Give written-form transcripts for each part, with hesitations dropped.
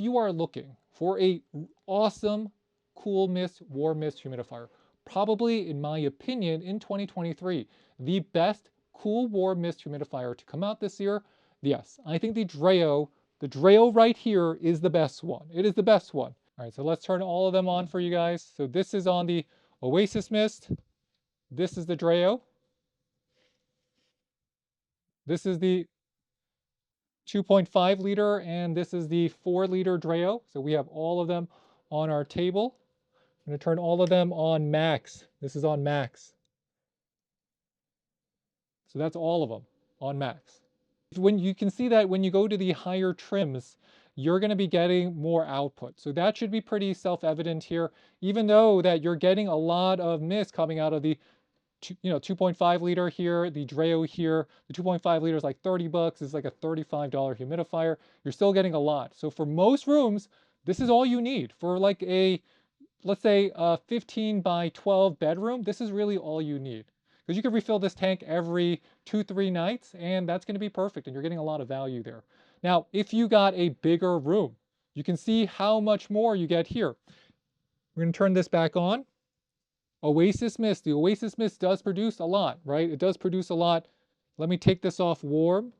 you are looking for a awesome cool mist, warm mist humidifier, probably, in my opinion, in 2023, the best cool warm mist humidifier to come out this year, yes, I think the Dreo right here is the best one. It is the best one. All right, so let's turn all of them on for you guys. So this is on the Oasismist. This is the Dreo. This is the 2.5 liter, and this is the 4 liter Dreo. So we have all of them on our table. I'm going to turn all of them on max. This is on max. So that's all of them on max. When you can see that when you go to the higher trims, you're going to be getting more output. So that should be pretty self-evident here, even though that you're getting a lot of mist coming out of the 2.5 liter here, the Dreo here. The 2.5 liter is like 30 bucks. It's like a $35 humidifier. You're still getting a lot. So for most rooms, this is all you need. For like a, let's say a 15 by 12 bedroom, this is really all you need. Because you can refill this tank every 2-3 nights, and that's going to be perfect, and you're getting a lot of value there. Now, if you got a bigger room, you can see how much more you get here. We're going to turn this back on. Oasismist. The Oasismist does produce a lot, right? It does produce a lot. Let me take this off warm.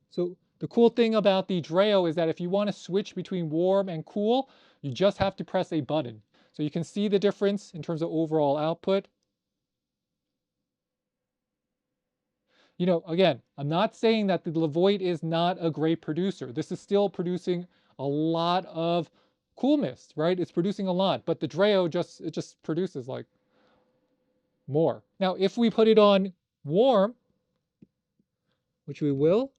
So the cool thing about the Dreo is that if you want to switch between warm and cool, you just have to press a button. So you can see the difference in terms of overall output. You know, again, I'm not saying that the Levoit is not a great producer. This is still producing a lot of cool mist, right? It's producing a lot, but the Dreo just produces like more. Now, if we put it on warm, which we will,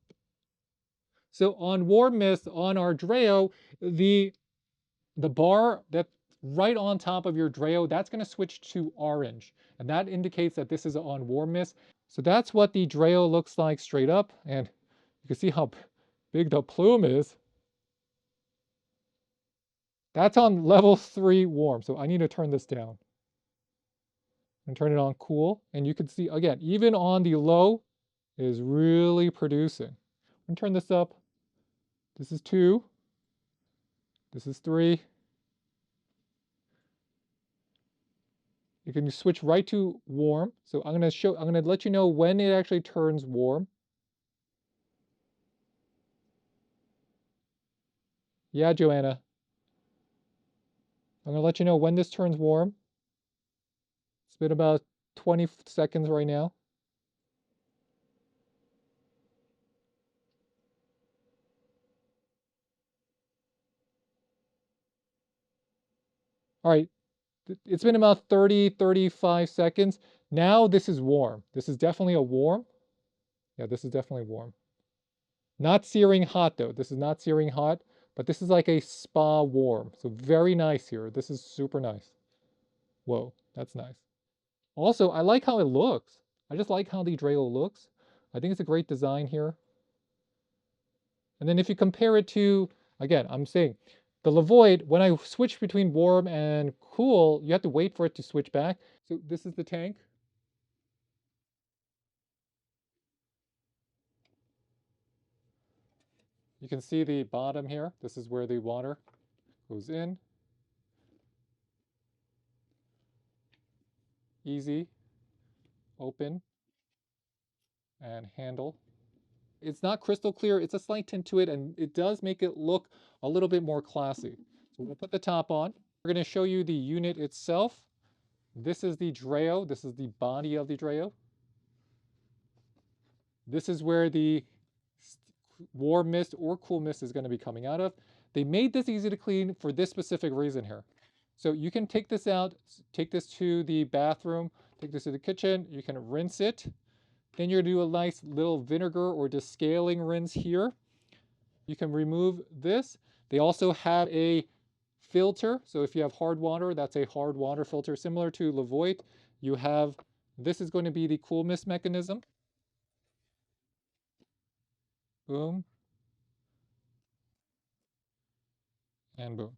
so on warm mist on our Dreo, the bar that's right on top of your Dreo, that's going to switch to orange, and that indicates that this is on warm mist. So that's what the Dreo looks like straight up, and you can see how big the plume is. That's on level 3 warm, so I need to turn this down and turn it on cool, and you can see again, even on the low, it is really producing. I'm gonna turn this up. This is 2. This is 3. You can switch right to warm. So I'm gonna let you know when it actually turns warm. Yeah, Joanna. I'm gonna let you know when this turns warm. It's been about 20 seconds right now. All right, it's been about 35 seconds. Now this is warm. This is definitely a warm. Yeah, this is definitely warm. Not searing hot though. This is not searing hot, but this is like a spa warm. So very nice here. This is super nice. Whoa, that's nice. Also, I like how it looks. I just like how the Dreo looks. I think it's a great design here. And then if you compare it to, again, I'm saying the Levoit, when I switch between warm and cool, you have to wait for it to switch back. So this is the tank. You can see the bottom here. This is where the water goes in. Easy, open, and handle. It's not crystal clear. It's a slight tint to it, and it does make it look a little bit more classy. So we'll put the top on. We're going to show you the unit itself. This is the Dreo. This is the body of the Dreo. This is where the warm mist or cool mist is going to be coming out of. They made this easy to clean for this specific reason here. So you can take this out, take this to the bathroom, take this to the kitchen, you can rinse it. Then you're going to do a nice little vinegar or descaling rinse here. You can remove this. They also have a filter. So if you have hard water, that's a hard water filter similar to Levoit. You have, this is going to be the cool mist mechanism. Boom. And boom.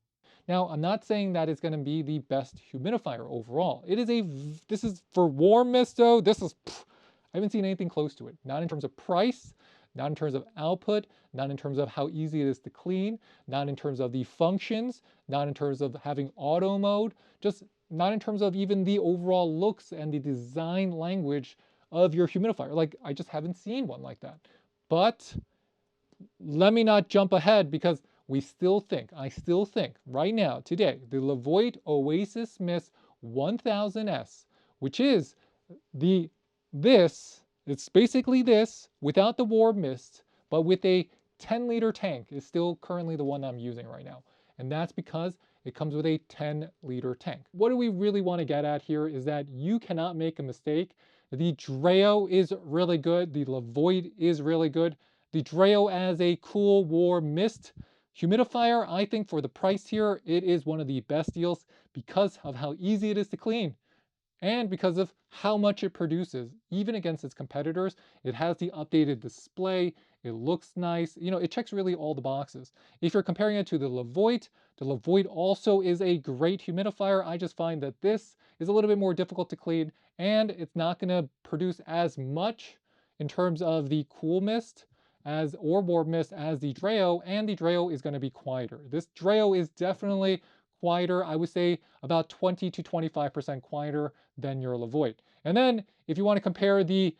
Now, I'm not saying that it's going to be the best humidifier overall. It is this is for warm mist though, this is, I haven't seen anything close to it. Not in terms of price, not in terms of output, not in terms of how easy it is to clean, not in terms of the functions, not in terms of having auto mode, just not in terms of even the overall looks and the design language of your humidifier. Like, I just haven't seen one like that. But let me not jump ahead, because I still think right now, today, the Levoit Oasismist 1000S, which is it's basically this without the warm mist, but with a 10-liter tank, is still currently the one I'm using right now. And that's because it comes with a 10-liter tank. What do we really want to get at here is that you cannot make a mistake. The Dreo is really good. The Levoit is really good. The Dreo as a cool warm mist humidifier, I think for the price here, it is one of the best deals because of how easy it is to clean and because of how much it produces. Even against its competitors, it has the updated display, it looks nice, it checks really all the boxes. If you're comparing it to the Levoit also is a great humidifier. I just find that this is a little bit more difficult to clean, and it's not going to produce as much in terms of the cool mist or warm mist as the Dreo, and the Dreo is going to be quieter. This Dreo is definitely quieter. I would say about 20 to 25% quieter than your Levoit. And then if you want to compare the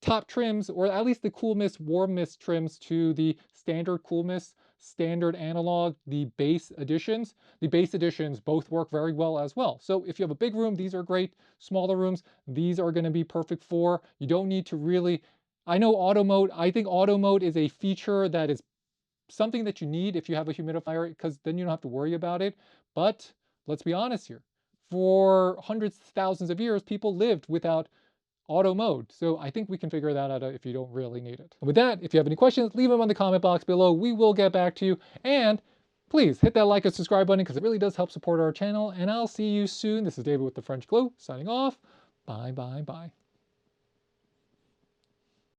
top trims, or at least the cool mist, warm mist trims, to the standard cool mist, standard analog, the base editions both work very well as well. So if you have a big room, these are great. Smaller rooms, these are going to be perfect for. You don't need to really, I know auto mode, I think auto mode is a feature that is something that you need if you have a humidifier, because then you don't have to worry about it. But let's be honest here. For hundreds of thousands of years, people lived without auto mode. So I think we can figure that out if you don't really need it. And with that, if you have any questions, leave them in the comment box below. We will get back to you. And please hit that like and subscribe button, because it really does help support our channel. And I'll see you soon. This is David with the French Glow, signing off. Bye, bye, bye.